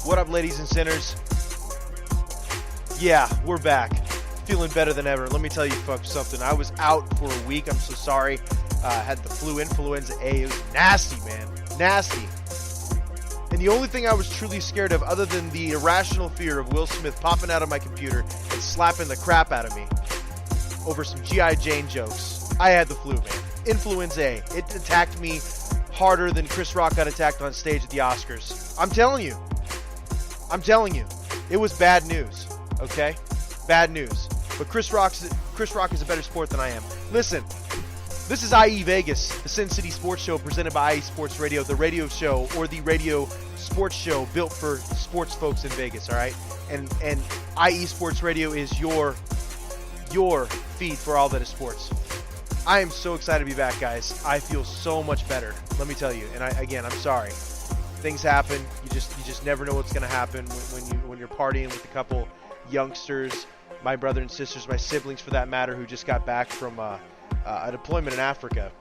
What up, ladies and sinners? Yeah, we're back. Feeling better than ever. Let me tell you folks something. I was out for a week. I'm so sorry. Had the flu, influenza A. It was nasty, man. Nasty. And the only thing I was truly scared of, other than the irrational fear of Will Smith popping out of my computer and slapping the crap out of me over some G.I. Jane jokes, I had the flu, man. Influenza A. It attacked me harder than Chris Rock got attacked on stage at the Oscars. I'm telling you. It was bad news, okay? Bad news. But Chris Rock is a better sport than I am. Listen, this is IE Vegas, the Sin City Sports Show presented by IE Sports Radio, the radio show or the radio sports show built for sports folks in Vegas, all right? And IE Sports Radio is your feed for all that is sports. I am so excited to be back, guys. I feel so much better. Let me tell you. And I'm sorry. Things happen. You just never know what's going to happen when you're partying with a couple youngsters, my brother and sisters, my siblings for that matter, who just got back from a deployment in Africa,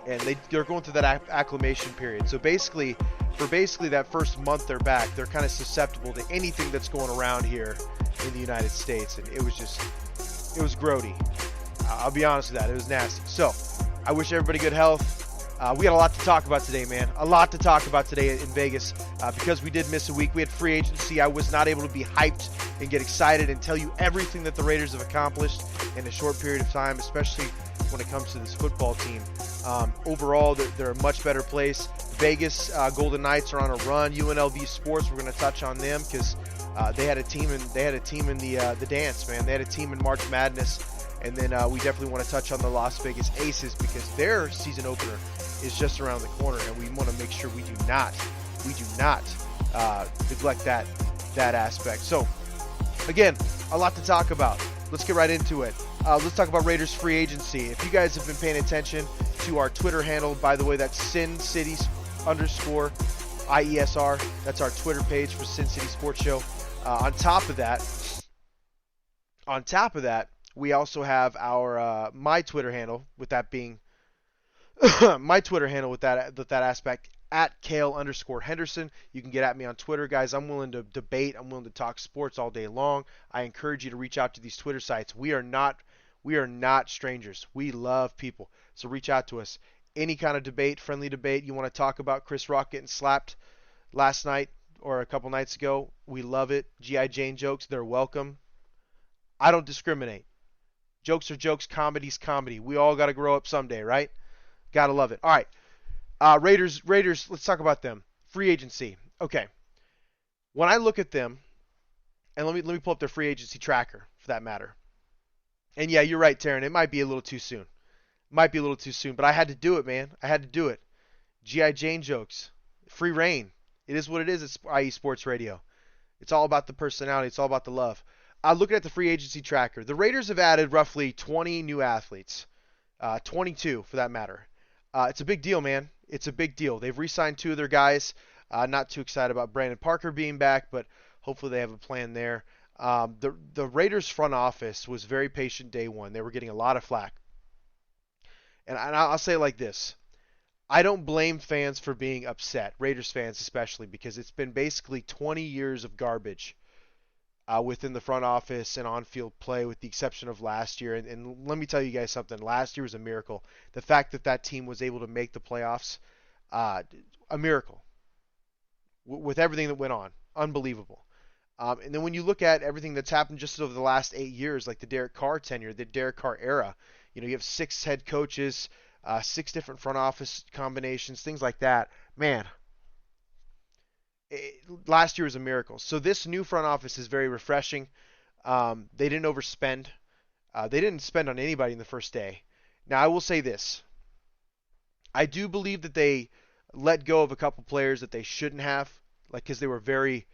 and they're going through that acclimation period. So basically that first month they're back, they're kind of susceptible to anything that's going around here in the United States, and it was grody. I'll be honest with that. It was nasty. So I wish everybody good health. We got a lot to talk about today, man. A lot to talk about today in Vegas because we did miss a week. We had free agency. I was not able to be hyped and get excited and tell you everything that the Raiders have accomplished in a short period of time, especially when it comes to this football team. Overall, they're a much better place. Vegas Golden Knights are on a run. UNLV Sports, we're going to touch on them because they had a team in the dance, man. They had a team in March Madness. And then we definitely want to touch on the Las Vegas Aces because their season opener is just around the corner, and we want to make sure we do not neglect that aspect. So, again, a lot to talk about. Let's get right into it. Let's talk about Raiders free agency. If you guys have been paying attention to our Twitter handle, by the way, that's SinCity_IESR. That's our Twitter page for Sin City Sports Show. On top of that, we also have our my Twitter handle, with that being my Twitter handle with that aspect, at Kale_Henderson. You can get at me on Twitter, guys. I'm willing to debate. I'm willing to talk sports all day long. I encourage you to reach out to these Twitter sites. We are not strangers. We love people. So reach out to us. Any kind of debate, friendly debate you want to talk about, Chris Rock getting slapped last night or a couple nights ago, we love it. G.I. Jane jokes, they're welcome. I don't discriminate. Jokes are jokes, comedy's comedy. We all got to grow up someday, right? Gotta love it. All right. Raiders, let's talk about them. Free agency. Okay. When I look at them, and let me pull up their free agency tracker for that matter. And yeah, you're right, Taryn. It might be a little too soon. But I had to do it, man. I had to do it. G.I. Jane jokes. Free reign. It is what it is. It's IE Sports Radio. It's all about the personality. It's all about the love. Looking at the free agency tracker, the Raiders have added roughly 20 new athletes. 22 for that matter. It's a big deal, man. It's a big deal. They've re-signed 2 of their guys. Not too excited about Brandon Parker being back, but hopefully they have a plan there. The Raiders front office was very patient day one. They were getting a lot of flack. And I'll say it like this. I don't blame fans for being upset, Raiders fans especially, because it's been basically 20 years of garbage within the front office and on-field play, with the exception of last year. And let me tell you guys something. Last year was a miracle. The fact that team was able to make the playoffs, a miracle. With everything that went on. Unbelievable. And then when you look at everything that's happened just over the last 8 years, like the Derek Carr tenure, the Derek Carr era, you have 6 head coaches, 6 different front office combinations, things like that. Man, last year was a miracle. So this new front office is very refreshing. They didn't overspend. They didn't spend on anybody in the first day. Now I will say this: I do believe that they let go of a couple players that they shouldn't have, like because they were very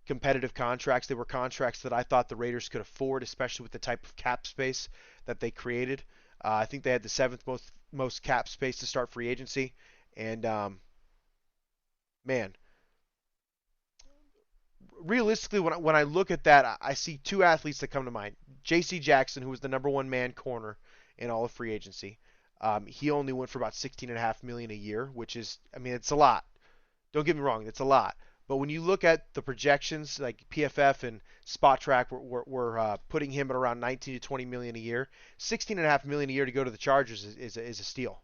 competitive contracts. They were contracts that I thought the Raiders could afford, especially with the type of cap space that they created. I think they had the seventh most cap space to start free agency, and man, realistically, when I look at that, I see 2 athletes that come to mind. J.C. Jackson, who was the number one man corner in all of free agency, he only went for about 16.5 million a year, which is, I mean, it's a lot. Don't get me wrong, it's a lot. But when you look at the projections, like PFF and Spot Track were putting him at around 19 to 20 million a year. 16.5 million a year to go to the Chargers is a steal.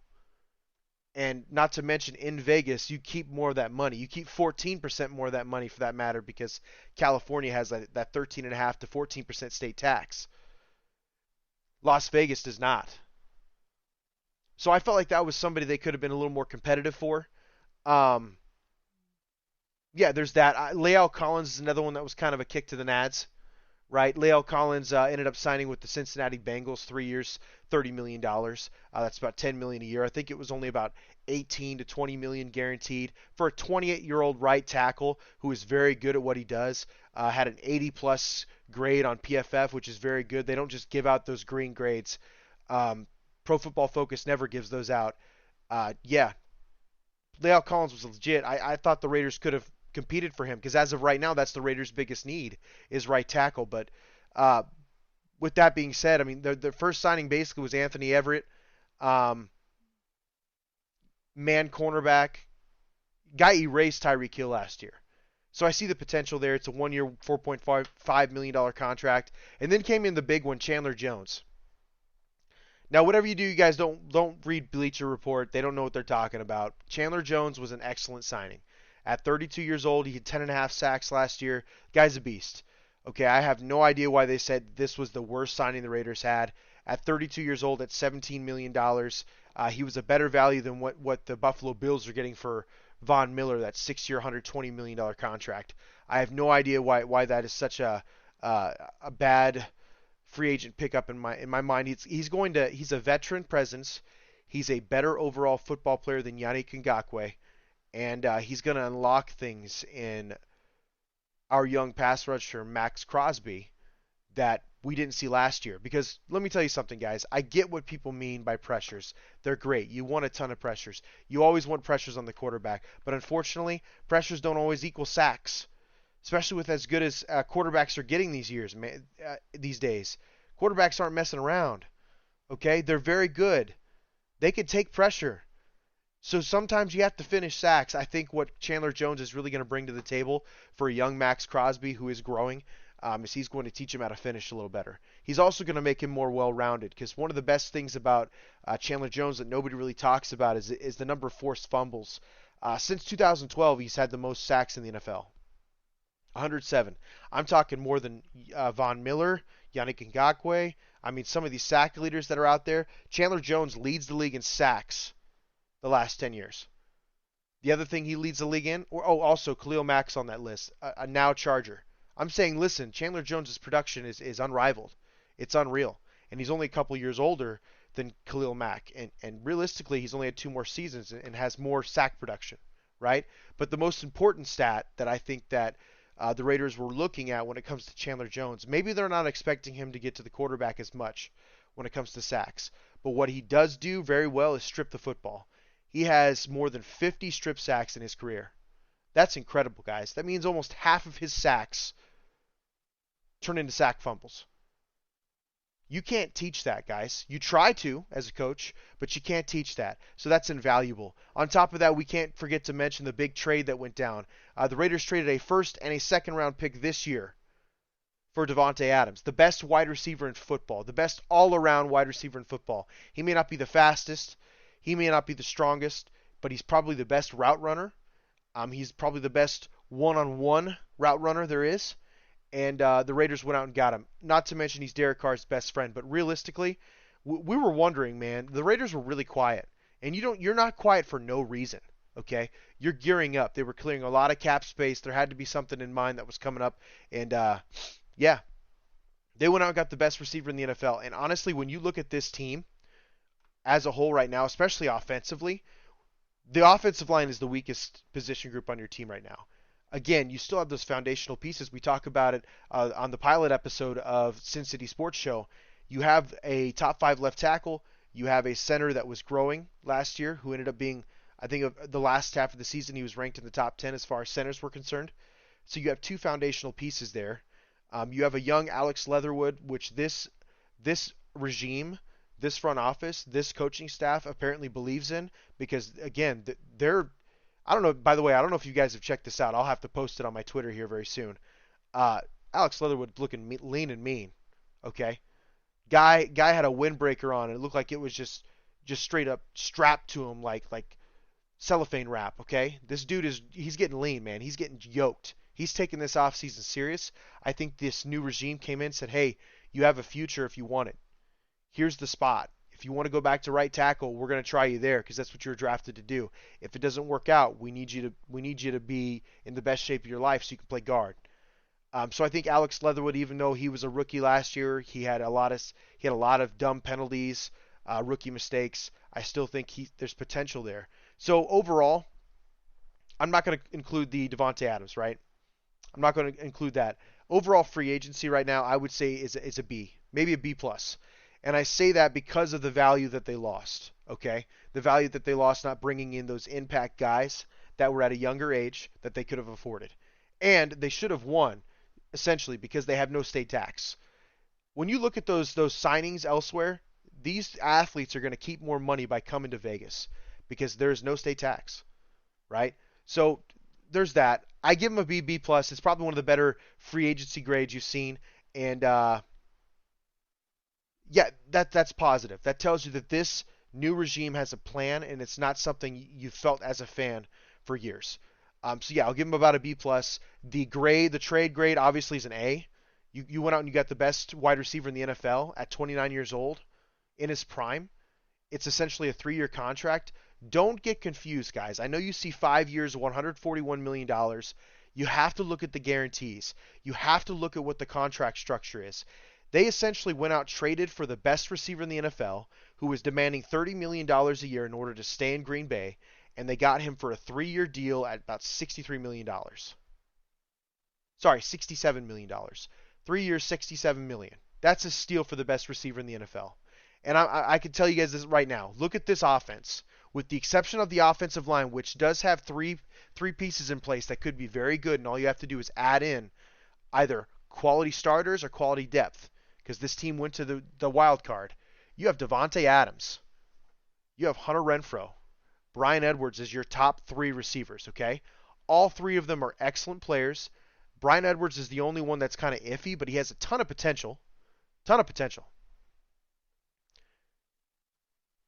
And not to mention in Vegas, you keep more of that money. You keep 14% more of that money for that matter because California has that 13.5 to 14% state tax. Las Vegas does not. So I felt like that was somebody they could have been a little more competitive for. Um, yeah, there's that. Leal Collins is another one that was kind of a kick to the nads, right? Leal Collins ended up signing with the Cincinnati Bengals, 3 years, $30 million. That's about 10 million a year. I think it was only about 18 to 20 million guaranteed for a 28-year-old right tackle who is very good at what he does. Had an 80 plus grade on PFF, which is very good. They don't just give out those green grades. Um, Pro Football Focus never gives those out. Yeah, Leal Collins was legit. I thought the Raiders could have competed for him because as of right now, that's the Raiders' biggest need is right tackle. But uh, with that being said, I mean the first signing basically was Anthony Everett, um, man cornerback. Guy erased Tyreek Hill last year. So I see the potential there. It's a 1 year, $4.55 million contract, and then came in the big one, Chandler Jones. Now, whatever you do, you guys don't read Bleacher Report. They don't know what they're talking about. Chandler Jones was an excellent signing. At 32 years old, he had 10 and a half sacks last year. Guy's a beast. Okay, I have no idea why they said this was the worst signing the Raiders had. At 32 years old, at $17 million, he was a better value than what the Buffalo Bills are getting for Von Miller, that 6 year, $120 million contract. I have no idea why that is such a bad free agent pickup in my mind. He's a veteran presence. He's a better overall football player than Yannick Ngakoue, and he's going to unlock things in our young pass rusher Max Crosby that we didn't see last year. Because let me tell you something, guys. I get what people mean by pressures. They're great. You want a ton of pressures. You always want pressures on the quarterback. But unfortunately, pressures don't always equal sacks, especially with as good as quarterbacks are getting these days. Quarterbacks aren't messing around. Okay, they're very good. They can take pressure. So sometimes you have to finish sacks. I think what Chandler Jones is really going to bring to the table for a young Max Crosby who is growing is he's going to teach him how to finish a little better. He's also going to make him more well-rounded because one of the best things about Chandler Jones that nobody really talks about is the number of forced fumbles. Since 2012, he's had the most sacks in the NFL. 107. I'm talking more than Von Miller, Yannick Ngakoue. I mean, some of these sack leaders that are out there. Chandler Jones leads the league in sacks the last 10 years. The other thing he leads the league in, also Khalil Mack's on that list, a now Charger. I'm saying, listen, Chandler Jones's production is unrivaled. It's unreal. And he's only a couple years older than Khalil Mack. And realistically, he's only had 2 more seasons and has more sack production, right? But the most important stat that I think that the Raiders were looking at when it comes to Chandler Jones, maybe they're not expecting him to get to the quarterback as much when it comes to sacks. But what he does do very well is strip the football. He has more than 50 strip sacks in his career. That's incredible, guys. That means almost half of his sacks turn into sack fumbles. You can't teach that, guys. You try to as a coach, but you can't teach that. So that's invaluable. On top of that, we can't forget to mention the big trade that went down. The Raiders traded a first and a second round pick this year for Davante Adams, the best wide receiver in football, the best all-around wide receiver in football. He may not be the fastest, he may not be the strongest, but he's probably the best route runner. He's probably the best one-on-one route runner there is. and the Raiders went out and got him. Not to mention he's Derek Carr's best friend. But realistically, we were wondering, man, the Raiders were really quiet, and you're not quiet for no reason. Okay, you're gearing up. They were clearing a lot of cap space. There had to be something in mind that was coming up, and yeah, they went out and got the best receiver in the NFL. And honestly, when you look at this team as a whole right now, especially offensively, the offensive line is the weakest position group on your team right now. Again, you still have those foundational pieces. We talk about it on the pilot episode of Sin City Sports Show. You have a top 5 left tackle. You have a center that was growing last year who ended up being, I think, of the last half of the season, he was ranked in the top 10 as far as centers were concerned. So you have two foundational pieces there. You have a young Alex Leatherwood, which this regime, this front office, this coaching staff apparently believes in because, again, they're I don't know. By the way, I don't know if you guys have checked this out. I'll have to post it on my Twitter here very soon. Alex Leatherwood looking lean and mean. Okay, guy had a windbreaker on, and it looked like it was just straight up strapped to him like cellophane wrap. Okay, this dude he's getting lean, man. He's getting yoked. He's taking this offseason serious. I think this new regime came in and said, hey, you have a future if you want it. Here's the spot. If you want to go back to right tackle, we're going to try you there because that's what you're drafted to do. If it doesn't work out, we need you to be in the best shape of your life so you can play guard. So I think Alex Leatherwood, even though he was a rookie last year, he had a lot of dumb penalties, rookie mistakes. I still think there's potential there. So overall, I'm not going to include the Devontae Adams, right? I'm not going to include that. Overall free agency right now, I would say is a B, maybe a B plus. And I say that because of the value that they lost, okay? The value that they lost not bringing in those impact guys that were at a younger age that they could have afforded. And they should have won, essentially, because they have no state tax. When you look at those signings elsewhere, these athletes are going to keep more money by coming to Vegas because there's no state tax, right? So there's that. I give them a B plus. It's probably one of the better free agency grades you've seen, and yeah, that's positive. That tells you that this new regime has a plan, and it's not something you felt as a fan for years. So yeah, I'll give him about a B plus. The trade grade, obviously is an A. You went out and you got the best wide receiver in the NFL at 29 years old, in his prime. It's essentially a 3-year contract. Don't get confused, guys. I know you see 5 years, $141 million. You have to look at the guarantees. You have to look at what the contract structure is. They essentially went out, traded for the best receiver in the NFL, who was demanding $30 million a year in order to stay in Green Bay, and they got him for a 3-year deal at about $63 million. Sorry, $67 million. 3 years, $67 million. That's a steal for the best receiver in the NFL. And I can tell you guys this right now. Look at this offense. With the exception of the offensive line, which does have three pieces in place that could be very good, and all you have to do is add in either quality starters or quality depth, because this team went to the wild card. You have Devontae Adams. You have Hunter Renfrow. Bryan Edwards is your top 3 receivers, okay? All 3 of them are excellent players. Bryan Edwards is the only one that's kind of iffy, but he has a ton of potential. Ton of potential.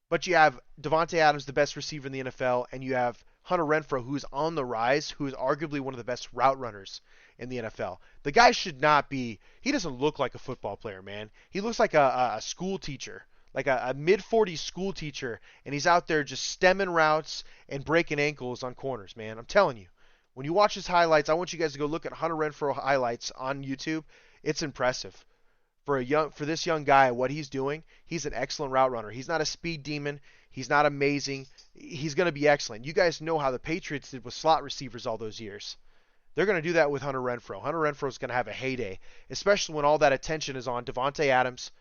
But you have Devontae Adams, the best receiver in the NFL, and you have Hunter Renfrow, who's on the rise, who is arguably one of the best route runners in the NFL. The guy should not be, he doesn't look like a football player, man. He looks like a school teacher, like a mid-40s school teacher, and he's out there just stemming routes and breaking ankles on corners, man. I'm telling you. When you watch his highlights, I want you guys to go look at Hunter Renfrow highlights on YouTube. It's impressive. For this young guy, what he's doing, he's an excellent route runner. He's not a speed demon. He's not amazing. He's going to be excellent. You guys know how the Patriots did with slot receivers all those years. They're going to do that with Hunter Renfrow. Hunter Renfrow is going to have a heyday, especially when all that attention is on Devontae Adams.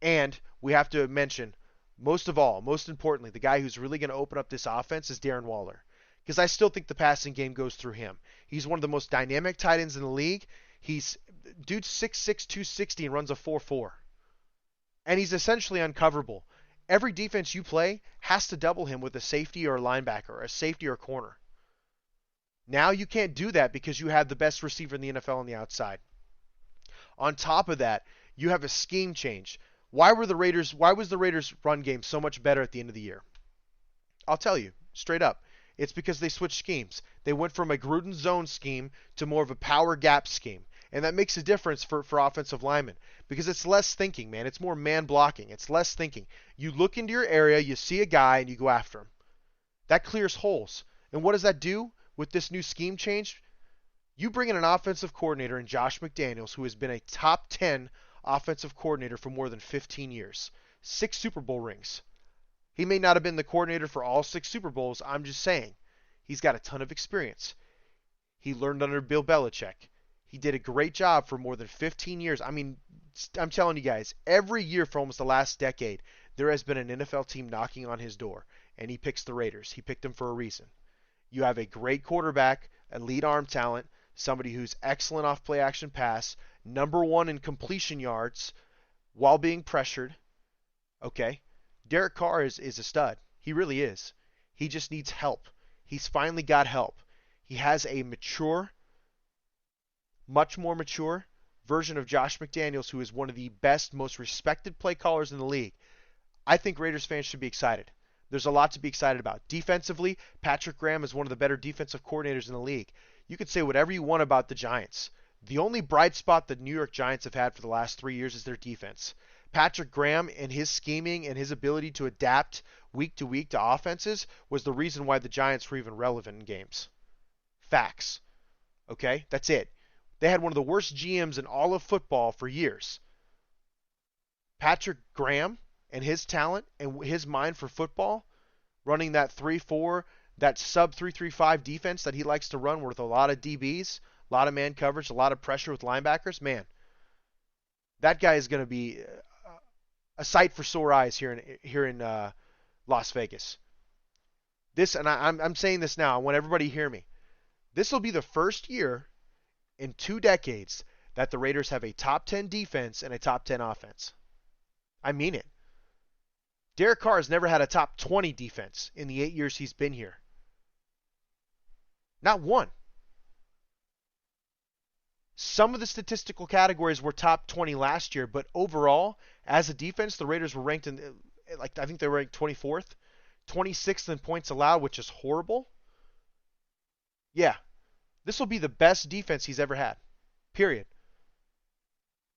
And we have to mention, most importantly, the guy who's really going to open up this offense is Darren Waller. Because I still think the passing game goes through him. He's one of the most dynamic tight ends in the league. Dude's 6'6", 260 and runs a 4.4. And he's essentially uncoverable. Every defense you play has to double him with a safety or a linebacker, or a safety or a corner. Now you can't do that because you have the best receiver in the NFL on the outside. On top of that, you have a scheme change. Why was the Raiders run game so much better at the end of the year? I'll tell you, straight up. It's because they switched schemes. They went from a Gruden zone scheme to more of a power gap scheme. And that makes a difference for offensive linemen because it's less thinking, man. It's more man blocking. It's less thinking. You look into your area, you see a guy, and you go after him. That clears holes. And what does that do with this new scheme change? You bring in an offensive coordinator in Josh McDaniels, who has been a top 10 offensive coordinator for more than 15 years. 6 Super Bowl rings. He may not have been the coordinator for all 6 Super Bowls. I'm just saying. He's got a ton of experience. He learned under Bill Belichick. He did a great job for more than 15 years. I mean, I'm telling you guys, every year for almost the last decade, there has been an NFL team knocking on his door, and he picks the Raiders. He picked them for a reason. You have a great quarterback, elite arm talent, somebody who's excellent off play action pass, number 1 in completion yards while being pressured. Okay? Derek Carr is a stud. He really is. He just needs help. He's finally got help. He has a mature, much more mature version of Josh McDaniels, who is one of the best, most respected play callers in the league. I think Raiders fans should be excited. There's a lot to be excited about. Defensively, Patrick Graham is one of the better defensive coordinators in the league. You could say whatever you want about the Giants. The only bright spot the New York Giants have had for the last 3 years is their defense. Patrick Graham and his scheming and his ability to adapt week to week to offenses was the reason why the Giants were even relevant in games. Facts. Okay? That's it. They had one of the worst GMs in all of football for years. Patrick Graham and his talent and his mind for football, running that 3-4, that sub 3-3-5 defense that he likes to run with a lot of DBs, a lot of man coverage, a lot of pressure with linebackers, man, that guy is going to be a sight for sore eyes here in Las Vegas. This, and I'm saying this now, I want everybody to hear me. This will be the first year in 2 decades that the Raiders have a top 10 defense and a top 10 offense. I mean it. Derek Carr has never had a top 20 defense in the 8 years he's been here. Not one. Some of the statistical categories were top 20 last year, but overall, as a defense, the Raiders were ranked in, I think they were ranked 24th, 26th in points allowed, which is horrible. Yeah, this will be the best defense he's ever had. Period.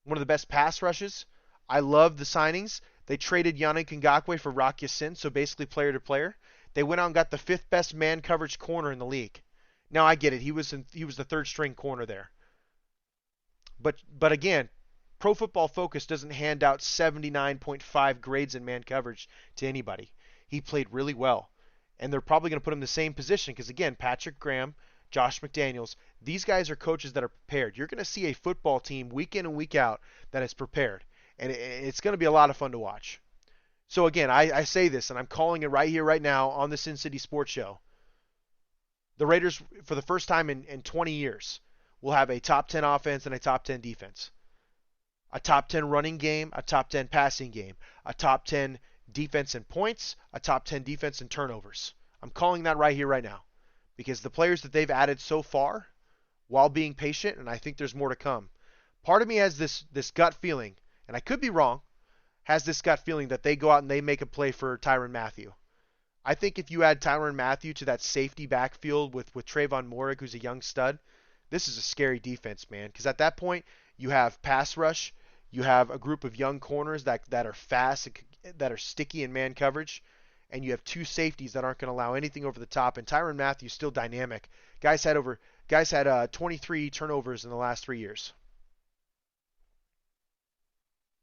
One of the best pass rushes. I love the signings. They traded Yannick Ngakoue for Rock Ya-Sin, so basically player to player. They went out and got the 5th best man coverage corner in the league. Now I get it. He was the 3rd string corner there. But again, Pro Football Focus doesn't hand out 79.5 grades in man coverage to anybody. He played really well. And they're probably going to put him in the same position because, again, Patrick Graham, Josh McDaniels, these guys are coaches that are prepared. You're going to see a football team week in and week out that is prepared. And it's going to be a lot of fun to watch. So, again, I say this, and I'm calling it right here, right now, on the Sin City Sports Show. The Raiders, for the first time in 20 years, will have a top 10 offense and a top 10 defense. A top 10 running game, a top 10 passing game, a top 10 defense in points, a top 10 defense in turnovers. I'm calling that right here, right now. Because the players that they've added so far, while being patient, and I think there's more to come, part of me has this gut feeling, and I could be wrong, has this gut feeling that they go out and they make a play for Tyrann Mathieu. I think if you add Tyrann Mathieu to that safety backfield with Trayvon Moehrig, who's a young stud, this is a scary defense, man. Because at that point, you have pass rush, you have a group of young corners that are fast, that are sticky in man coverage, and you have 2 safeties that aren't going to allow anything over the top. And Tyrann Mathieu's still dynamic. Guys had 23 turnovers in the last 3 years.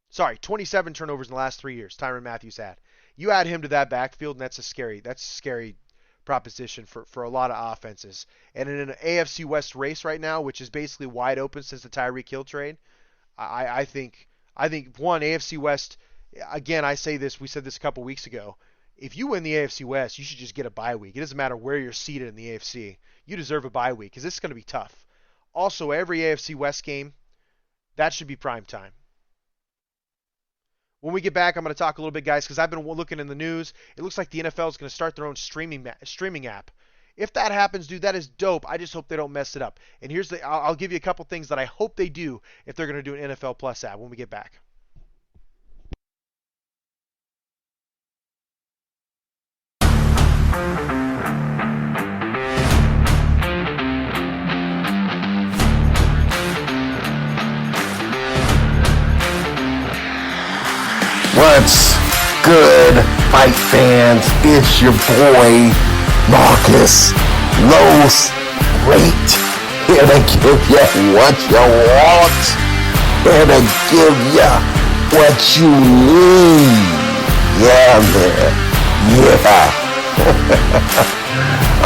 Sorry, 27 turnovers in the last 3 years. Tyrann Mathieu's had. You add him to that backfield, and that's a scary proposition for a lot of offenses. And in an AFC West race right now, which is basically wide open since the Tyreek Hill trade, I think one, AFC West, again, I say this, we said this a couple weeks ago. If you win the AFC West, you should just get a bye week. It doesn't matter where you're seated in the AFC. You deserve a bye week because this is going to be tough. Also, every AFC West game, that should be prime time. When we get back, I'm going to talk a little bit, guys, because I've been looking in the news. It looks like the NFL is going to start their own streaming app. If that happens, dude, that is dope. I just hope they don't mess it up. And I'll give you a couple things that I hope they do if they're going to do an NFL Plus app when we get back. What's good, fight fans? It's your boy, Marcus Los Great, here to give you what you want, here to give you what you need. Yeah, man. Yeah.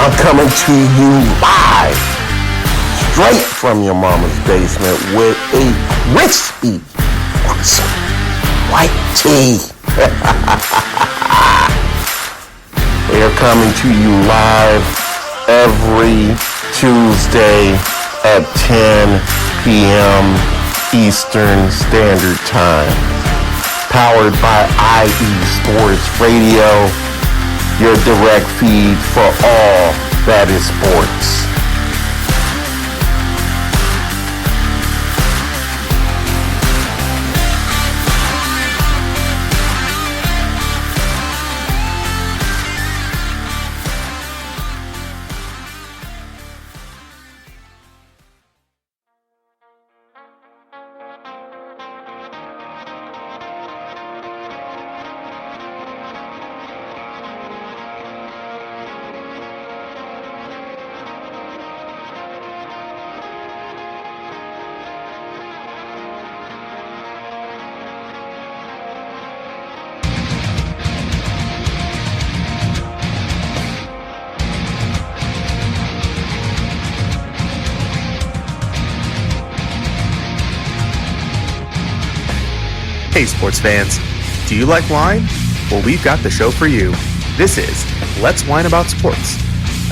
I'm coming to you live, straight from your mama's basement with a crispy, awesome white tea. They're coming to you live every Tuesday at 10 p.m. Eastern Standard Time. Powered by IE Sports Radio, your direct feed for all that is sports. Hey sports fans, do you like wine? Well, we've got the show for you. This is Let's Wine About Sports,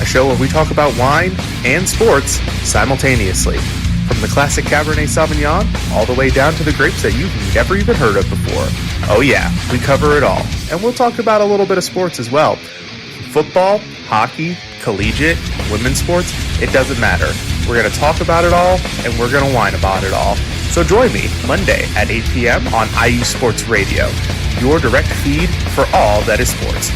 a show where we talk about wine and sports simultaneously. From the classic Cabernet Sauvignon all the way down to the grapes that you've never even heard of before. Oh yeah, we cover it all. And we'll talk about a little bit of sports as well. Football, hockey, collegiate, women's sports, it doesn't matter. We're going to talk about it all, and we're going to whine about it all. So join me Monday at 8 p.m. on IE Sports Radio, your direct feed for all that is sports.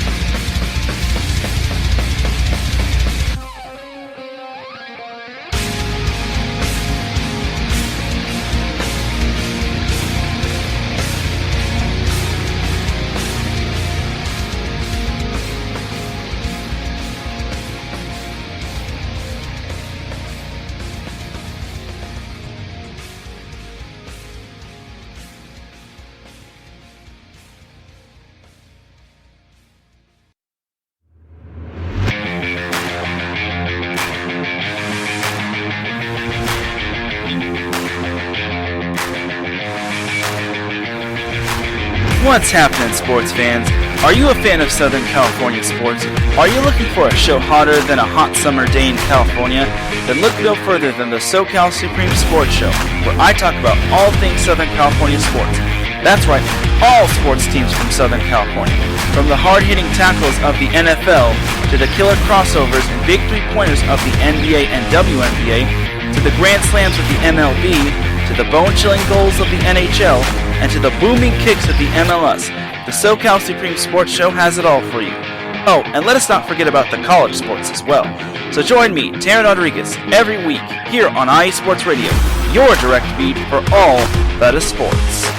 What's happening, sports fans? Are you a fan of Southern California sports? Are you looking for a show hotter than a hot summer day in California? Then look no further than the SoCal Supreme Sports Show, where I talk about all things Southern California sports. That's right, all sports teams from Southern California. From the hard-hitting tackles of the NFL, to the killer crossovers and big three-pointers of the NBA and WNBA, to the grand slams of the MLB, to the bone-chilling goals of the NHL, and to the booming kicks of the MLS, the SoCal Supreme Sports Show has it all for you. Oh, and let us not forget about the college sports as well. So join me, Taryn Rodriguez, every week here on IE Sports Radio, your direct feed for all that is sports.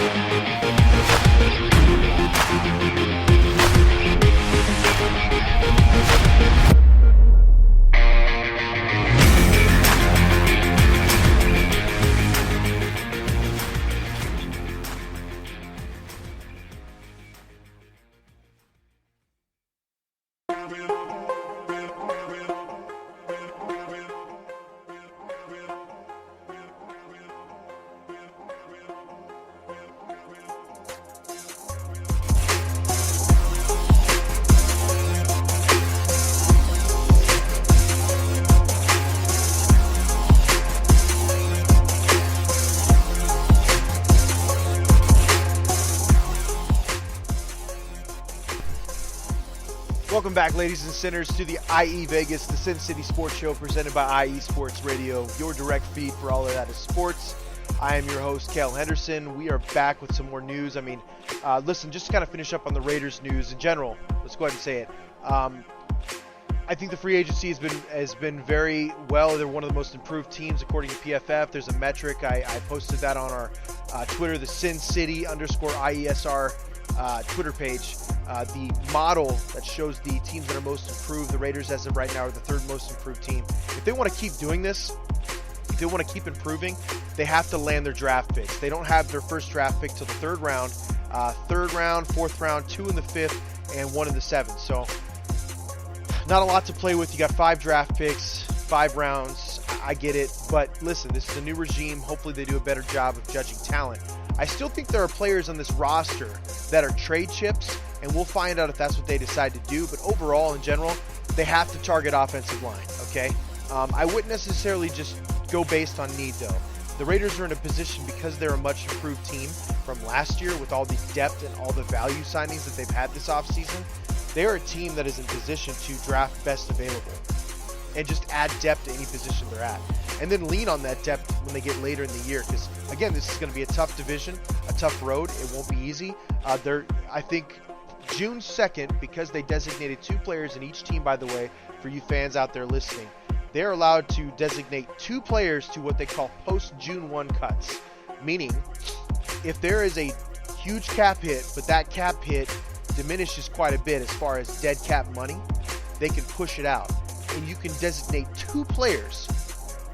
Welcome back, ladies and sinners, to the IE Vegas, the Sin City Sports Show presented by IE Sports Radio, your direct feed for all of that is sports. I am your host, Cale Henderson. We are back with some more news. Listen, just to kind of finish up on the Raiders news in general, let's go ahead and say it. I think the free agency has been very well. They're one of the most improved teams according to PFF. There's a metric. I posted that on our Twitter, the Sin City _IESR Twitter page the model that shows the teams that are most improved. The Raiders, as of right now, are the third most improved team. If they want to keep doing this, if they want to keep improving, they have to land their draft picks. They don't have their first draft pick till the third round, fourth round, 2 in the 5th, and 1 in the 7th. So not a lot to play with. You got 5 draft picks, 5 rounds. I get it. But listen, this is a new regime. Hopefully they do a better job of judging talent. I still think there are players on this roster that are trade chips, and we'll find out if that's what they decide to do. But overall, in general, they have to target offensive line, okay? I wouldn't necessarily just go based on need, though. The Raiders are in a position, because they're a much improved team from last year with all the depth and all the value signings that they've had this offseason. They're a team that is in position to draft best available and just add depth to any position they're at. And then lean on that depth when they get later in the year. Because, again, this is going to be a tough division, a tough road. It won't be easy. I think June 2nd, because they designated 2 players in each team, by the way, for you fans out there listening, they're allowed to designate 2 players to what they call post-June 1 cuts. Meaning, if there is a huge cap hit, but that cap hit diminishes quite a bit as far as dead cap money, they can push it out. And you can designate 2 players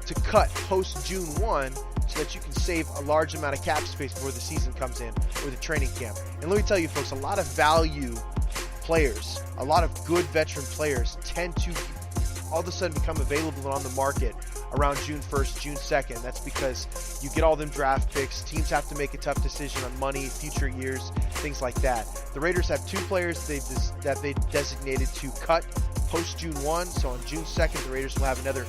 to cut post-June 1 so that you can save a large amount of cap space before the season comes in or the training camp. And let me tell you, folks, a lot of value players, a lot of good veteran players tend to all of a sudden become available and on the market around June 1st, June 2nd. That's because you get all them draft picks. Teams have to make a tough decision on money, future years, things like that. The Raiders have 2 players that they designated to cut post-June 1. So on June 2nd, the Raiders will have another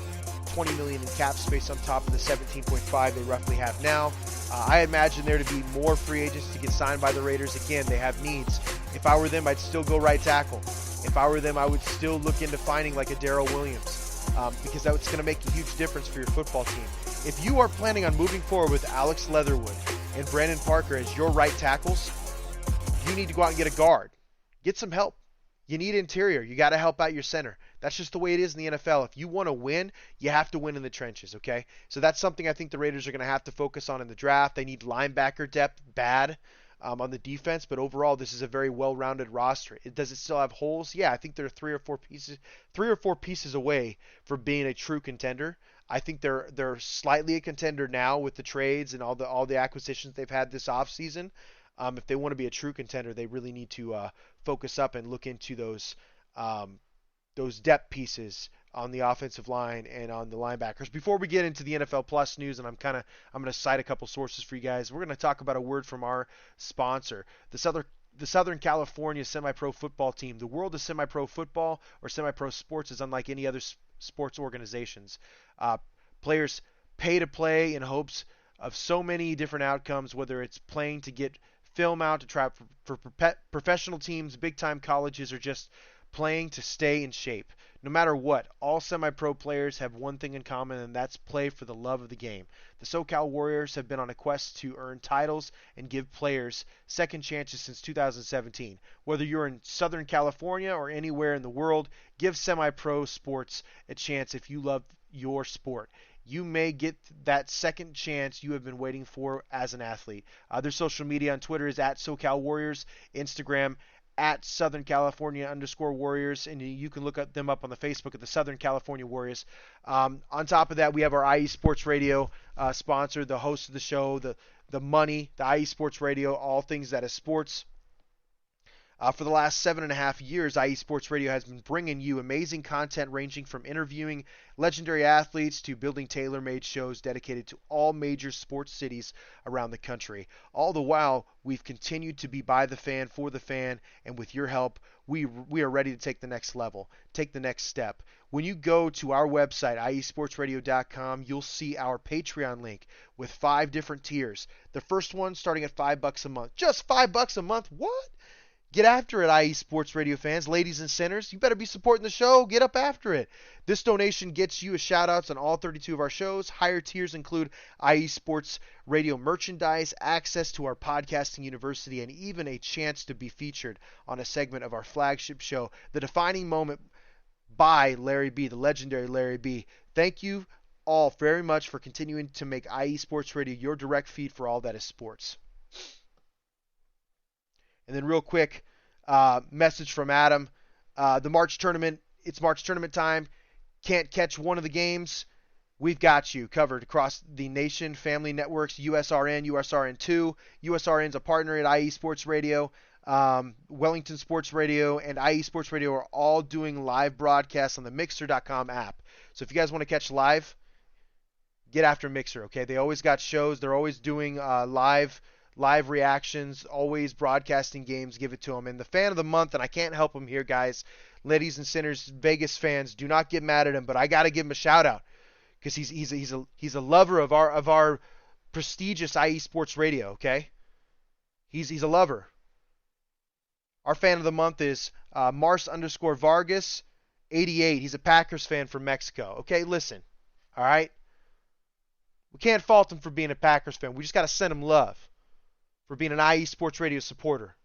$20 million in cap space on top of the $17.5 they roughly have now. I imagine there to be more free agents to get signed by the Raiders. Again, they have needs. If I were them, I'd still go right tackle. If I were them, I would still look into finding like a Darrell Williams because that's going to make a huge difference for your football team. If you are planning on moving forward with Alex Leatherwood and Brandon Parker as your right tackles, you need to go out and get a guard. Get some help. You need interior. You got to help out your center. That's just the way it is in the NFL. If you want to win, you have to win in the trenches, okay? So that's something I think the Raiders are going to have to focus on in the draft. They need linebacker depth bad on the defense, but overall this is a very well-rounded roster. Does it still have holes? Yeah, I think they're 3 or 4 pieces away from being a true contender. I think they're slightly a contender now with the trades and all the acquisitions they've had this offseason. If they want to be a true contender, they really need to focus up and look into those depth pieces on the offensive line and on the linebackers. Before we get into the NFL Plus news, and I'm going to cite a couple sources for you guys, we're going to talk about a word from our sponsor, the Southern California Semi-Pro Football Team. The world of semi-pro football or semi-pro sports is unlike any other sports organizations. Players pay to play in hopes of so many different outcomes, whether it's playing to get film out to try for professional teams, big-time colleges, or just playing to stay in shape. No matter what, all semi-pro players have one thing in common, and that's play for the love of the game. The SoCal Warriors have been on a quest to earn titles and give players second chances since 2017. Whether you're in Southern California or anywhere in the world, give semi-pro sports a chance if you love your sport. You may get that second chance you have been waiting for as an athlete. Their social media on Twitter is at SoCal Warriors, Instagram at Southern California _Warriors, and you can look them up on the Facebook at the Southern California Warriors. On top of that, we have our IE Sports Radio sponsor, the host of the show, the money, the IE Sports Radio, all things that is sports. For the last 7.5 years, IE Sports Radio has been bringing you amazing content ranging from interviewing legendary athletes to building tailor-made shows dedicated to all major sports cities around the country. All the while, we've continued to be by the fan, for the fan, and with your help, we are ready to take the next level, take the next step. When you go to our website, iesportsradio.com, you'll see our Patreon link with 5 different tiers. The first one starting at $5 a month. Just $5 a month? What? Get after it, IE Sports Radio fans, ladies and centers. You better be supporting the show. Get up after it. This donation gets you a shout-outs on all 32 of our shows. Higher tiers include IE Sports Radio merchandise, access to our podcasting university, and even a chance to be featured on a segment of our flagship show, The Defining Moment by Larry B., the legendary Larry B. Thank you all very much for continuing to make IE Sports Radio your direct feed for all that is sports. And then real quick, message from Adam. The March tournament, it's March tournament time. Can't catch one of the games? We've got you covered across the nation, family networks, USRN, USRN2. USRN's a partner at IE Sports Radio. Wellington Sports Radio and IE Sports Radio are all doing live broadcasts on the Mixer.com app. So if you guys want to catch live, get after Mixer, okay? They always got shows. They're always doing live reactions, always broadcasting games. Give it to them. And the fan of the month, and I can't help him here, guys, ladies and sinners, Vegas fans, do not get mad at him, but I got to give him a shout out because he's a lover of our prestigious IE Sports Radio, okay? He's a lover. Our fan of the month is Mars_Vargas 88. He's a Packers fan from Mexico. Okay, listen. All right? We can't fault him for being a Packers fan. We just got to send him love for being an IE Sports Radio supporter.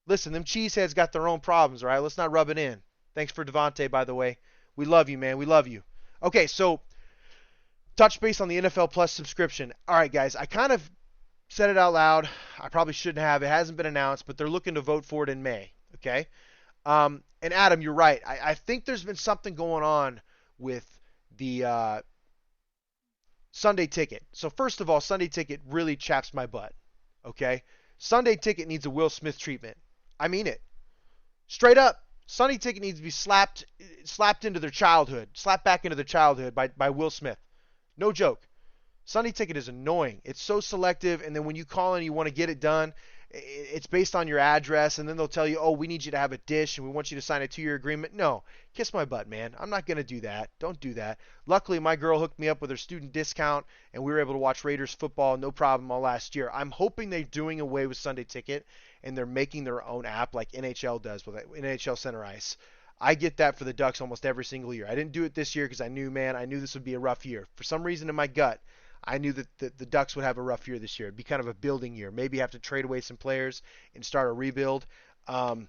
Listen, them cheeseheads got their own problems, all right? Let's not rub it in. Thanks for Devontae, by the way. We love you, man. We love you. Okay, so touch base on the NFL Plus subscription. All right, guys, I kind of said it out loud. I probably shouldn't have. It hasn't been announced, but they're looking to vote for it in May, okay? And Adam, you're right. I think there's been something going on with the Sunday Ticket. So first of all, Sunday Ticket really chaps my butt, okay? Sunday Ticket needs a Will Smith treatment. I mean it. Straight up. Sunday Ticket needs to be slapped into their childhood, slapped back into their childhood by Will Smith. No joke. Sunday Ticket is annoying. It's so selective, and then when you call in and you want to get it done, it's based on your address, and then they'll tell you, oh, we need you to have a dish, and we want you to sign a 2-year agreement. No. Kiss my butt, man. I'm not going to do that. Don't do that. Luckily, my girl hooked me up with her student discount, and we were able to watch Raiders football, no problem, all last year. I'm hoping they're doing away with Sunday Ticket, and they're making their own app like NHL does with NHL Center Ice. I get that for the Ducks almost every single year. I didn't do it this year because I knew this would be a rough year. For some reason in my gut, I knew that the Ducks would have a rough year this year. It'd be kind of a building year. Maybe have to trade away some players and start a rebuild. The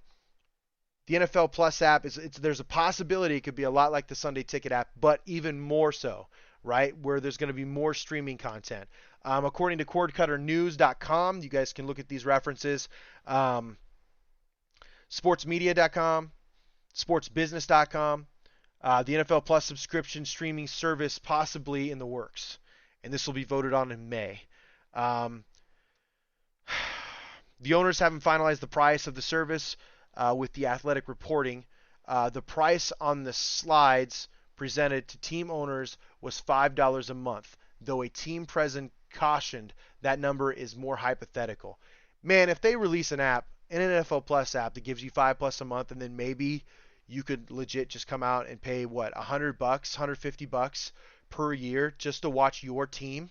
NFL Plus app, there's a possibility it could be a lot like the Sunday Ticket app, but even more so, right, where there's going to be more streaming content. According to cordcutternews.com, you guys can look at these references, sportsmedia.com, sportsbusiness.com, the NFL Plus subscription streaming service possibly in the works. And this will be voted on in May. The owners haven't finalized the price of the service with the Athletic reporting. The price on the slides presented to team owners was $5 a month, though a team president cautioned that number is more hypothetical. Man, if they release an NFL Plus app that gives you $5+ a month, and then maybe you could legit just come out and pay $100, $150 per year just to watch your team,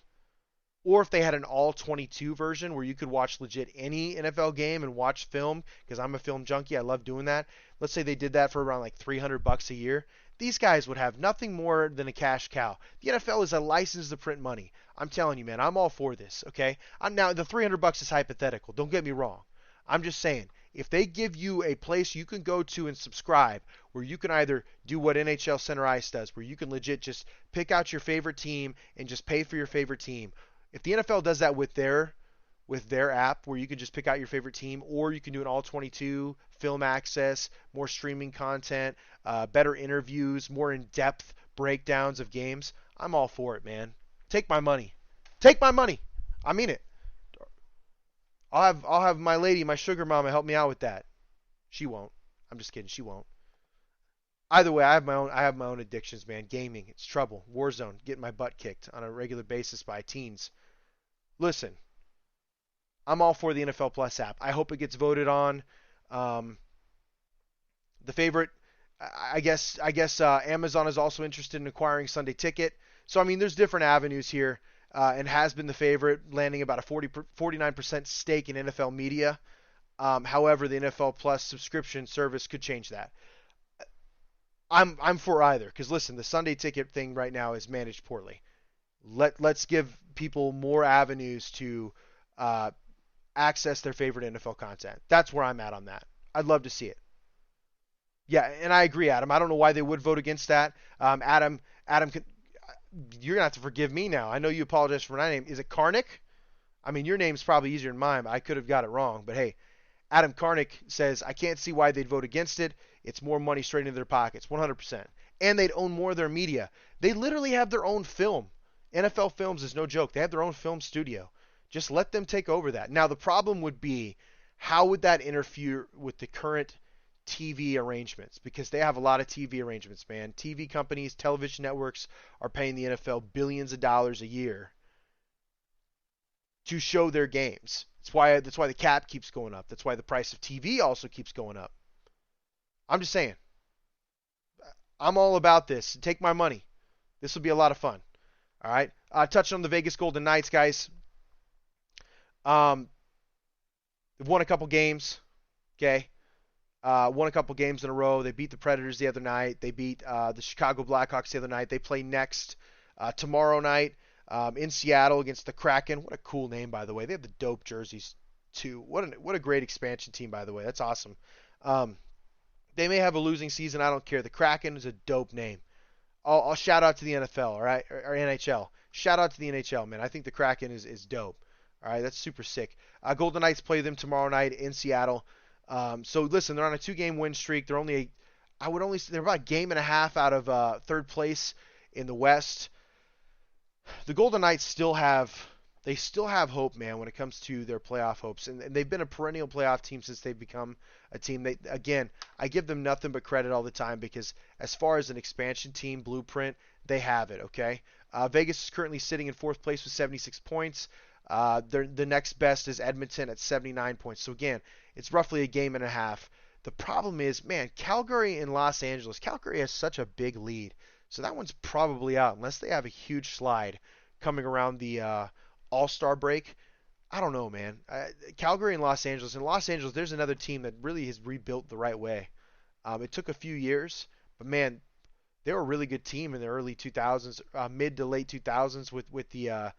or if they had an all 22 version where you could watch legit any NFL game and watch film, because I'm a film junkie, I love doing that. Let's say they did that for around like $300 a year. These guys would have nothing more than a cash cow. The NFL is a license to print money. I'm telling you, man, I'm all for this, okay? Now, the $300 is hypothetical. Don't get me wrong. I'm just saying, if they give you a place you can go to and subscribe, where you can either do what NHL Center Ice does, where you can legit just pick out your favorite team and just pay for your favorite team. If the NFL does that with their app, where you can just pick out your favorite team, or you can do an all 22, film access, more streaming content, better interviews, more in-depth breakdowns of games, I'm all for it, man. Take my money. Take my money. I mean it. I'll have my lady, my sugar mama, help me out with that. She won't. I'm just kidding. She won't. Either way, I have my own addictions, man. Gaming, it's trouble. Warzone, getting my butt kicked on a regular basis by teens. Listen, I'm all for the NFL Plus app. I hope it gets voted on. The favorite, I guess Amazon is also interested in acquiring Sunday Ticket. So I mean, there's different avenues here. And has been the favorite, landing about a 49% stake in NFL media. However, the NFL Plus subscription service could change that. I'm for either, because listen, the Sunday Ticket thing right now is managed poorly. Let's give people more avenues to access their favorite NFL content. That's where I'm at on that. I'd love to see it. Yeah, and I agree, Adam. I don't know why they would vote against that. Adam, you're gonna have to forgive me now. I know you apologize for my name. Is it Karnick? I mean, your name's probably easier than mine, but I could have got it wrong. But hey, Adam Karnick says, I can't see why they'd vote against it. It's more money straight into their pockets, 100%. And they'd own more of their media. They literally have their own film. NFL Films is no joke. They have their own film studio. Just let them take over that. Now, the problem would be, how would that interfere with the current TV arrangements? Because they have a lot of TV arrangements, man. TV companies, television networks are paying the NFL billions of dollars a year to show their games. That's why the cap keeps going up. That's why the price of TV also keeps going up. I'm just saying. I'm all about this. Take my money. This will be a lot of fun. All right. Touching on the Vegas Golden Knights, guys. They've won a couple games. Okay. Won a couple games in a row. They beat the Predators the other night. They beat the Chicago Blackhawks the other night. They play next tomorrow night in Seattle against the Kraken. What a cool name, by the way. They have the dope jerseys too. What a great expansion team, by the way. That's awesome. They may have a losing season. I don't care. The Kraken is a dope name. I'll shout out to the NFL, all right, or NHL. Shout out to the NHL, man. I think the Kraken is dope. All right, that's super sick. Golden Knights play them tomorrow night in Seattle. So listen, they're on a 2-game win streak. They're they're about a game and a half out of third place in the West. The Golden Knights still have hope, man, when it comes to their playoff hopes, and they've been a perennial playoff team since they've become a team. I give them nothing but credit all the time, because as far as an expansion team blueprint, they have it. Okay, Vegas is currently sitting in fourth place with 76 points. The next best is Edmonton at 79 points. So again, it's roughly a game and a half. The problem is, man, Calgary and Los Angeles. Calgary has such a big lead, so that one's probably out unless they have a huge slide coming around the All-Star break. I don't know, man. Calgary and Los Angeles. In Los Angeles, there's another team that really has rebuilt the right way. It took a few years, but man, they were a really good team in the early 2000s, mid to late 2000s with the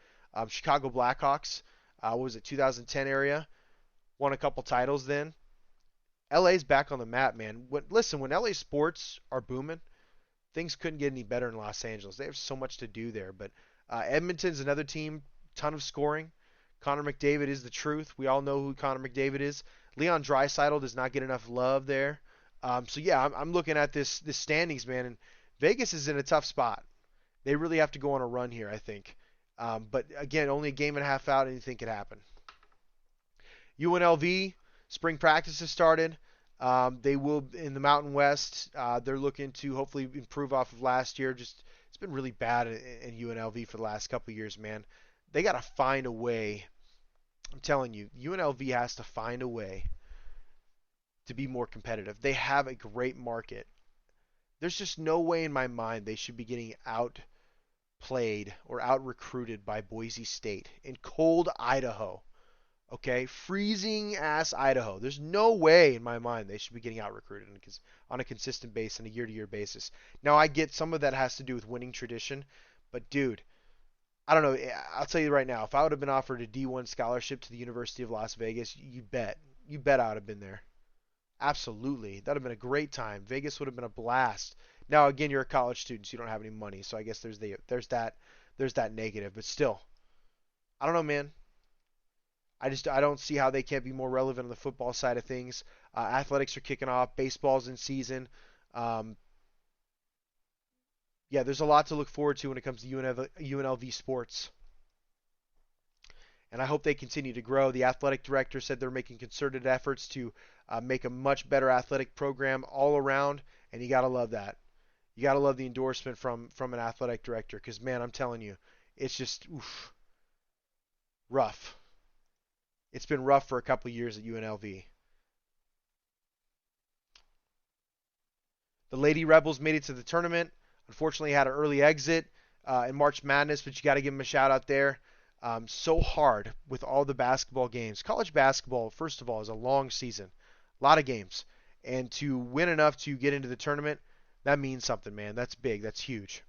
Chicago Blackhawks. What was it, 2010 area? Won a couple titles then. LA's back on the map, man. Listen, when LA sports are booming, things couldn't get any better in Los Angeles. They have so much to do there. But Edmonton's another team, ton of scoring. Connor McDavid is the truth. We all know who Connor McDavid is. Leon Draisaitl does not get enough love there. So yeah, I'm looking at this standings, man, and Vegas is in a tough spot. They really have to go on a run here, I think. But again, only a game and a half out, anything could happen. UNLV, spring practice has started. They will in the Mountain West. They're looking to hopefully improve off of last year. It's been really bad in UNLV for the last couple of years, man. They got to find a way. I'm telling you, UNLV has to find a way to be more competitive. They have a great market. There's just no way in my mind they should be getting outplayed or out recruited by Boise State in cold Idaho. Okay, freezing ass Idaho. There's no way in my mind they should be getting out recruited on a consistent basis, on a year-to-year basis. Now I get some of that has to do with winning tradition, but dude, I don't know. I'll tell you right now, if I would have been offered a D1 scholarship to the University of Las Vegas, you bet I would have been there. Absolutely, that would have been a great time. Vegas would have been a blast. Now again, you're a college student, so you don't have any money, so I guess there's that negative, but still, I don't know, man. I don't see how they can't be more relevant on the football side of things. Athletics are kicking off. Baseball's in season. Yeah, there's a lot to look forward to when it comes to UNLV sports. And I hope they continue to grow. The athletic director said they're making concerted efforts to make a much better athletic program all around, and you got to love that. You got to love the endorsement from an athletic director, because, man, I'm telling you, it's just rough. It's been rough for a couple of years at UNLV. The Lady Rebels made it to the tournament. Unfortunately, had an early exit in March Madness, but you got to give them a shout out there. So hard with all the basketball games. College basketball, first of all, is a long season. A lot of games. And to win enough to get into the tournament, that means something, man. That's big. That's huge.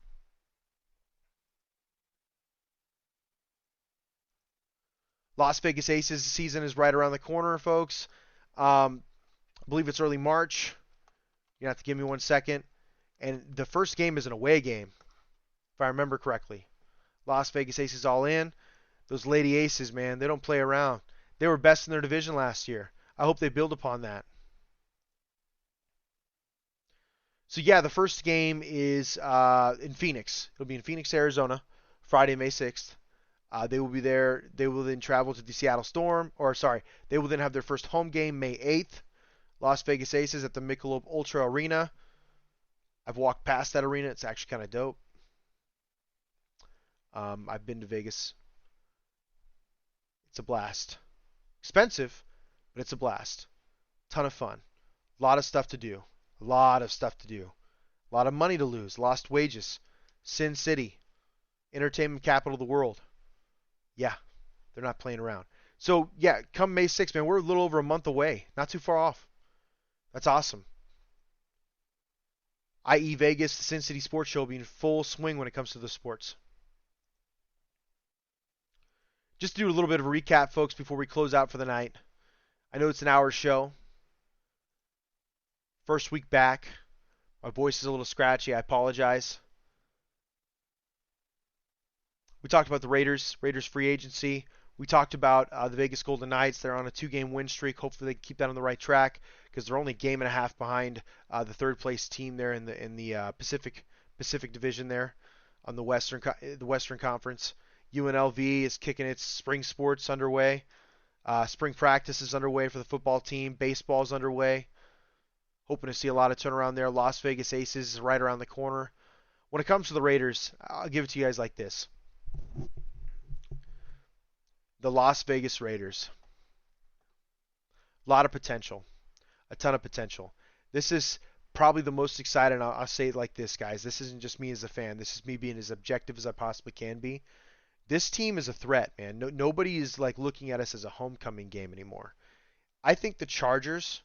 Las Vegas Aces season is right around the corner, folks. I believe it's early March. You have to give me 1 second. And the first game is an away game, if I remember correctly. Las Vegas Aces all in. Those Lady Aces, man, they don't play around. They were best in their division last year. I hope they build upon that. So yeah, the first game is in Phoenix. It'll be in Phoenix, Arizona, Friday, May 6th. They will be there. They will then travel to the Seattle Storm, or sorry, they will then have their first home game May 8th. Las Vegas Aces at the Michelob Ultra Arena. I've walked past that arena. It's actually kind of dope. I've been to Vegas. It's a blast. Expensive, but it's a blast. Ton of fun. A lot of stuff to do. A lot of stuff to do. A lot of money to lose. Lost wages. Sin City. Entertainment capital of the world. Yeah, they're not playing around. So, yeah, come May 6th, man, we're a little over a month away. Not too far off. That's awesome. IE Vegas, the Sin City Sports Show will be in full swing when it comes to the sports. Just to do a little bit of a recap, folks, before we close out for the night. I know it's an hour show. First week back. My voice is a little scratchy. I apologize. We talked about the Raiders free agency. We talked about the Vegas Golden Knights. They're on a 2-game win streak. Hopefully they keep that on the right track because they're only a game and a half behind the third place team there in the Pacific Division there on the Western Conference. UNLV is kicking its spring sports underway. Spring practice is underway for the football team. Baseball is underway. Hoping to see a lot of turnaround there. Las Vegas Aces is right around the corner. When it comes to the Raiders, I'll give it to you guys like this. The Las Vegas Raiders. A lot of potential. A ton of potential. This is probably the most exciting. I'll say it like this, guys. This isn't just me as a fan. This is me being as objective as I possibly can be. This team is a threat, man. Nobody is like looking at us as a homecoming game anymore. I think the Chargers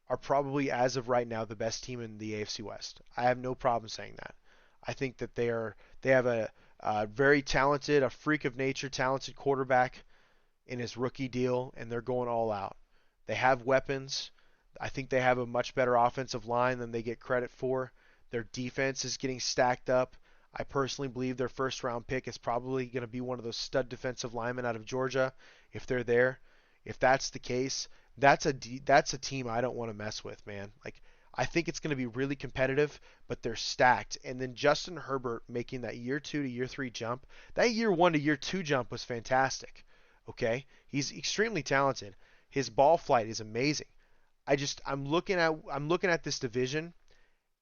are probably, as of right now, the best team in the AFC West. I have no problem saying that. I think that they have a very talented, a freak of nature, talented quarterback in his rookie deal, and they're going all out. They have weapons. I think they have a much better offensive line than they get credit for. Their defense is getting stacked up. I personally believe their first round pick is probably going to be one of those stud defensive linemen out of Georgia if they're there. If that's the case, that's a team I don't want to mess with, man. Like, I think it's going to be really competitive, but they're stacked. And then Justin Herbert making that year 2 to year 3 jump, that year 1 to year 2 jump was fantastic. Okay? He's extremely talented. His ball flight is amazing. I'm looking at this division,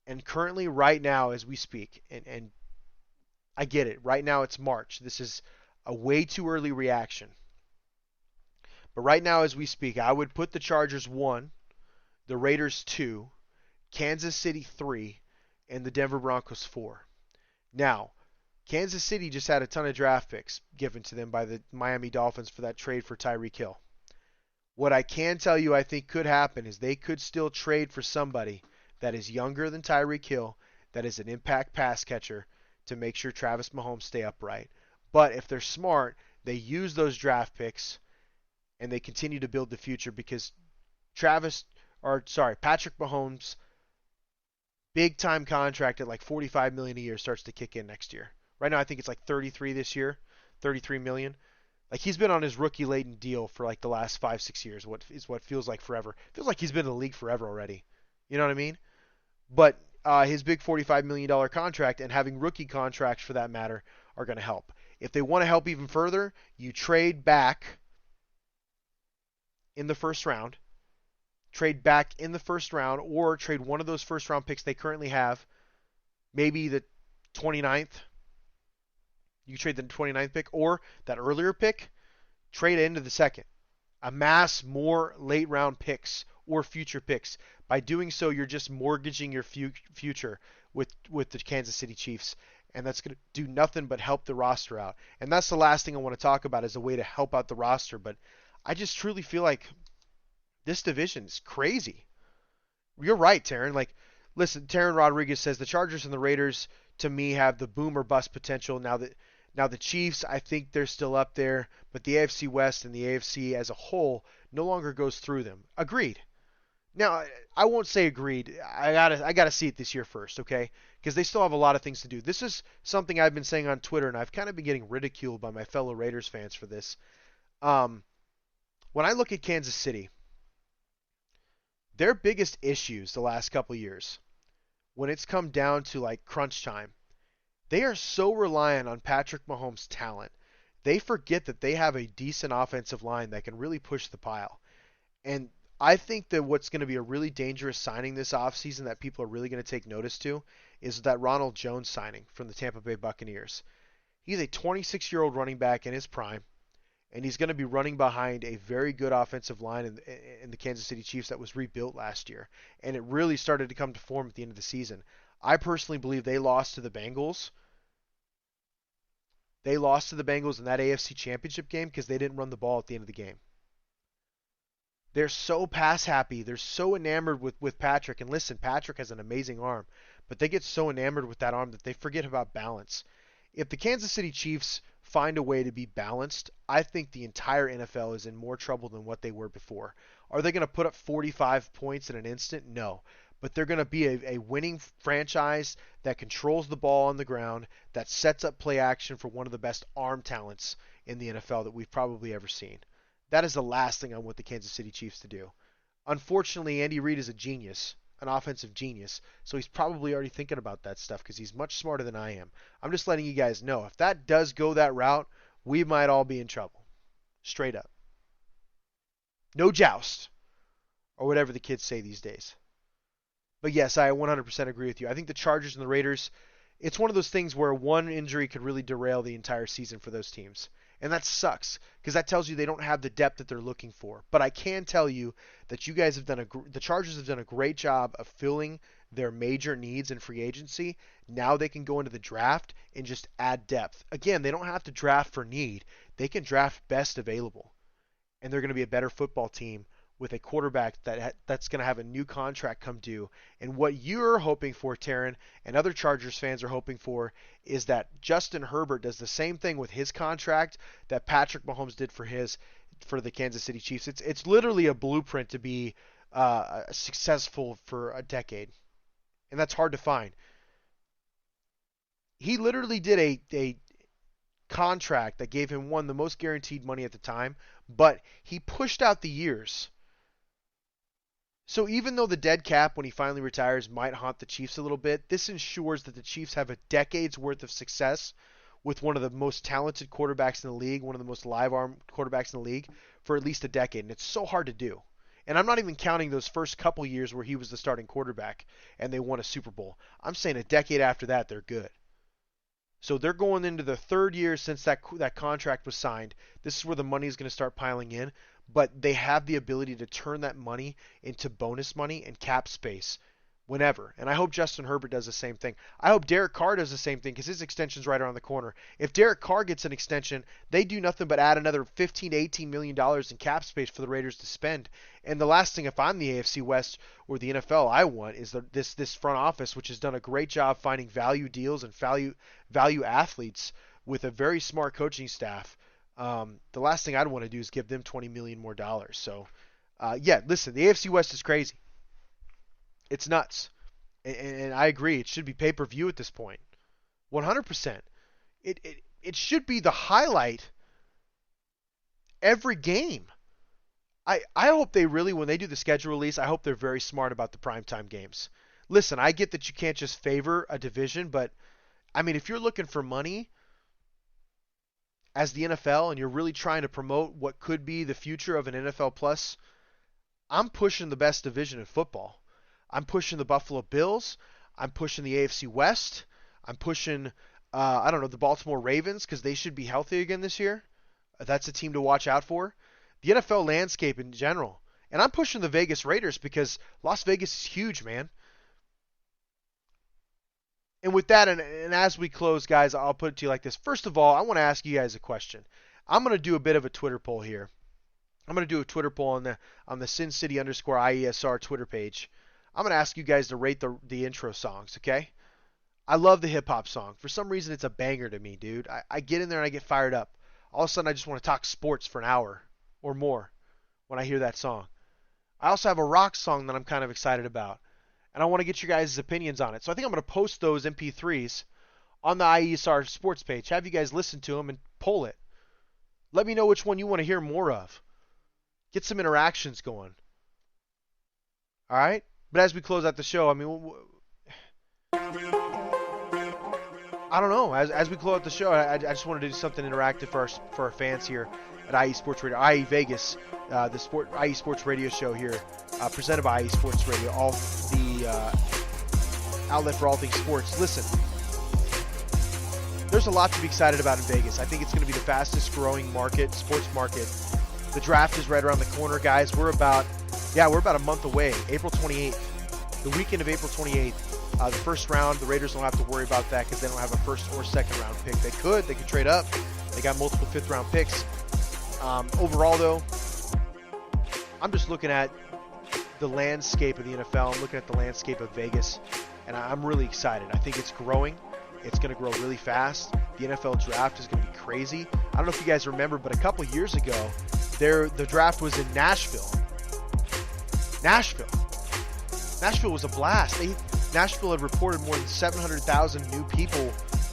and currently right now as we speak, and I get it. Right now it's March. This is a way too early reaction. But right now as we speak, I would put the Chargers 1, the Raiders 2, Kansas City 3, and the Denver Broncos 4. Now, Kansas City just had a ton of draft picks given to them by the Miami Dolphins for that trade for Tyreek Hill. What I can tell you I think could happen is they could still trade for somebody that is younger than Tyreek Hill, that is an impact pass catcher to make sure Travis Mahomes stay upright. But if they're smart, they use those draft picks and they continue to build the future because Patrick Mahomes' big time contract at like $45 million a year starts to kick in next year. Right now I think it's like 33 this year, 33 million. Like he's been on his rookie laden deal for like the last 5-6 years. What feels like forever. Feels like he's been in the league forever already. You know what I mean? But his big $45 million contract and having rookie contracts for that matter are going to help. If they want to help even further, you trade back in the first round. Or trade one of those first round picks they currently have. Maybe the 29th. You trade the 29th pick or that earlier pick, trade it into the second. Amass more late round picks or future picks. By doing so, you're just mortgaging your future with the Kansas City Chiefs, and that's going to do nothing but help the roster out. And that's the last thing I want to talk about as a way to help out the roster, but I just truly feel like this division is crazy. You're right, Taryn. Like, listen, Taryn Rodriguez says the Chargers and the Raiders, to me, have the boom or bust potential. Now the Chiefs, I think they're still up there, but the AFC West and the AFC as a whole no longer goes through them. Agreed. Now, I won't say agreed. I gotta see it this year first, okay? Because they still have a lot of things to do. This is something I've been saying on Twitter, and I've kind of been getting ridiculed by my fellow Raiders fans for this. Um, when I look at Kansas City, their biggest issues the last couple years, when it's come down to like crunch time, they are so reliant on Patrick Mahomes' talent. They forget that they have a decent offensive line that can really push the pile. And I think that what's going to be a really dangerous signing this offseason that people are really going to take notice to is that Ronald Jones signing from the Tampa Bay Buccaneers. He's a 26-year-old running back in his prime, and he's going to be running behind a very good offensive line in the Kansas City Chiefs that was rebuilt last year. And it really started to come to form at the end of the season. I personally believe they lost to the Bengals. They lost to the Bengals in that AFC Championship game because they didn't run the ball at the end of the game. They're so pass happy. They're so enamored with Patrick. And listen, Patrick has an amazing arm, but they get so enamored with that arm that they forget about balance. If the Kansas City Chiefs find a way to be balanced, I think the entire NFL is in more trouble than what they were before. Are they going to put up 45 points in an instant? No. But they're going to be a winning franchise that controls the ball on the ground, that sets up play action for one of the best arm talents in the NFL that we've probably ever seen. That is the last thing I want the Kansas City Chiefs to do. Unfortunately, Andy Reid is a genius, an offensive genius, so he's probably already thinking about that stuff because he's much smarter than I am. I'm just letting you guys know, if that does go that route, we might all be in trouble. Straight up. No joust, or whatever the kids say these days. But yes, I 100% agree with you. I think the Chargers and the Raiders, it's one of those things where one injury could really derail the entire season for those teams. And that sucks because that tells you they don't have the depth that they're looking for. But I can tell you that you guys have the Chargers have done a great job of filling their major needs in free agency. Now they can go into the draft and just add depth. Again, they don't have to draft for need. They can draft best available. And they're going to be a better football team with a quarterback that's going to have a new contract come due. And what you're hoping for, Taryn, and other Chargers fans are hoping for, is that Justin Herbert does the same thing with his contract that Patrick Mahomes did for the Kansas City Chiefs. It's literally a blueprint to be successful for a decade, and that's hard to find. He literally did a contract that gave him the most guaranteed money at the time, but he pushed out the years. So even though the dead cap when he finally retires might haunt the Chiefs a little bit, this ensures that the Chiefs have a decade's worth of success with one of the most talented quarterbacks in the league, one of the most live arm quarterbacks in the league for at least a decade. And it's so hard to do. And I'm not even counting those first couple years where he was the starting quarterback and they won a Super Bowl. I'm saying a decade after that, they're good. So they're going into the third year since that contract was signed. This is where the money is going to start piling in, but they have the ability to turn that money into bonus money and cap space whenever. And I hope Justin Herbert does the same thing. I hope Derek Carr does the same thing because his extension's right around the corner. If Derek Carr gets an extension, they do nothing but add another $15 to $18 million in cap space for the Raiders to spend. And the last thing, if I'm the AFC West or the NFL, I want is this front office, which has done a great job finding value deals and value athletes with a very smart coaching staff. The last thing I'd want to do is give them $20 million more dollars. So, yeah, listen, the AFC West is crazy. It's nuts. And I agree. It should be pay-per-view at this point. 100%. It should be the highlight every game. I hope they really, when they do the schedule release, I hope they're very smart about the primetime games. Listen, I get that you can't just favor a division, but, I mean, if you're looking for money as the NFL and you're really trying to promote what could be the future of an NFL Plus, I'm pushing the best division in football. I'm pushing the Buffalo Bills. I'm pushing the AFC West. I'm pushing, I don't know, the Baltimore Ravens because they should be healthy again this year. That's a team to watch out for. The NFL landscape in general. And I'm pushing the Vegas Raiders because Las Vegas is huge, man. And with that, and as we close, guys, I'll put it to you like this. First of all, I want to ask you guys a question. I'm going to do a bit of a Twitter poll here. I'm going to do a Twitter poll on the Sin City _IESR Twitter page. I'm going to ask you guys to rate the intro songs, okay? I love the hip-hop song. For some reason, it's a banger to me, dude. I get in there and I get fired up. All of a sudden, I just want to talk sports for an hour or more when I hear that song. I also have a rock song that I'm kind of excited about, and I want to get your guys' opinions on it. So I think I'm going to post those MP3s on the IESR Sports page. Have you guys listen to them and poll it. Let me know which one you want to hear more of. Get some interactions going. All right? But as we close out the show, I mean, I don't know. As we close out the show, I just wanted to do something interactive for our fans here at IE Sports Radio, IE Vegas, the IE Sports Radio show here, presented by IE Sports Radio, all the outlet for all things sports. Listen, there's a lot to be excited about in Vegas. I think it's going to be the fastest growing sports market. The draft is right around the corner, guys. We're about a month away. April 28th, the weekend of April 28th. The first round, the Raiders don't have to worry about that because they don't have a first or second round pick. They could trade up. They got multiple fifth round picks. Overall, though, I'm just looking at the landscape of the NFL. I'm looking at the landscape of Vegas, and I'm really excited. I think it's growing. It's going to grow really fast. The NFL draft is going to be crazy. I don't know if you guys remember, but a couple years ago, the draft was in Nashville. Nashville was a blast. Nashville had reported more than 700,000 new people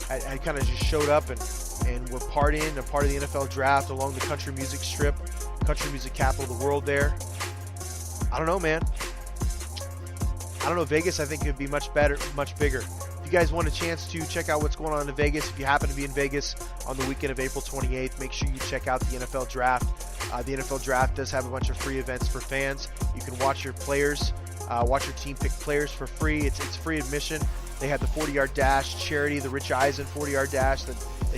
had kind of just showed up and were partying, a part of the NFL draft along the country music strip, country music capital of the world there. I don't know, man. I don't know. Vegas, I think, could be much better, much bigger. If you guys want a chance to check out what's going on in Vegas, if you happen to be in Vegas on the weekend of April 28th, make sure you check out the NFL draft. The NFL draft does have a bunch of free events for fans. You can watch your players, watch your team pick players for free. It's free admission. They have the 40-yard dash charity, the Rich Eisen 40-yard dash that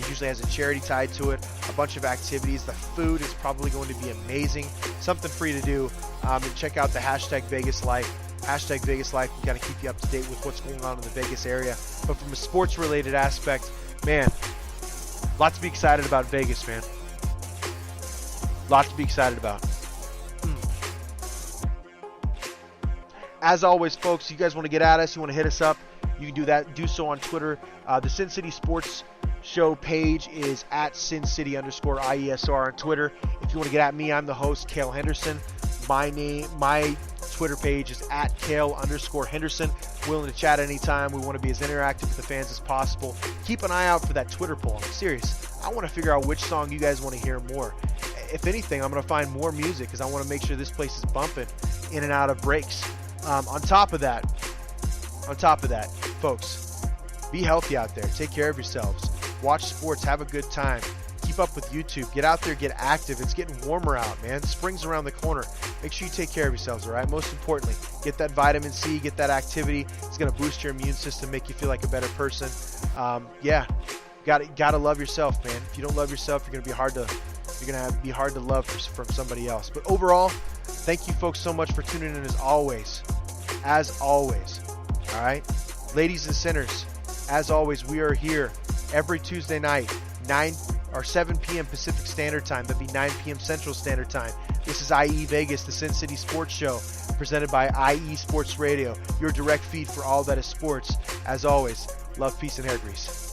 usually has a charity tied to it, a bunch of activities. The food is probably going to be amazing. Something free to do. And check out the hashtag Vegas Life. Hashtag Vegas Life. We got to keep you up to date with what's going on in the Vegas area. But from a sports-related aspect, man, lot to be excited about Vegas, man. Lot to be excited about. As always, folks, you guys want to get at us, you want to hit us up, you can do that. Do so on Twitter. The Sin City Sports Show page is at SinCity_IESR on Twitter. If you want to get at me, I'm the host, Cale Henderson. My Twitter page is at Cale_Henderson. Willing to chat anytime. We want to be as interactive with the fans as possible. Keep an eye out for that Twitter poll. I'm serious. I want to figure out which song you guys want to hear more. If anything, I'm going to find more music because I want to make sure this place is bumping in and out of breaks. On top of that, folks, be healthy out there. Take care of yourselves. Watch sports. Have a good time. Keep up with YouTube. Get out there. Get active. It's getting warmer out, man. Spring's around the corner. Make sure you take care of yourselves, all right? Most importantly, get that vitamin C. Get that activity. It's going to boost your immune system, make you feel like a better person. Gotta love yourself, man. If you don't love yourself, you're going to be hard to love from somebody else. But overall, thank you folks so much for tuning in as always. All right? Ladies and sinners, as always, we are here every Tuesday night, 7 p.m. Pacific Standard Time. That'd be 9 p.m. Central Standard Time. This is IE Vegas, the Sin City Sports Show, presented by IE Sports Radio, your direct feed for all that is sports. As always, love, peace, and hair grease.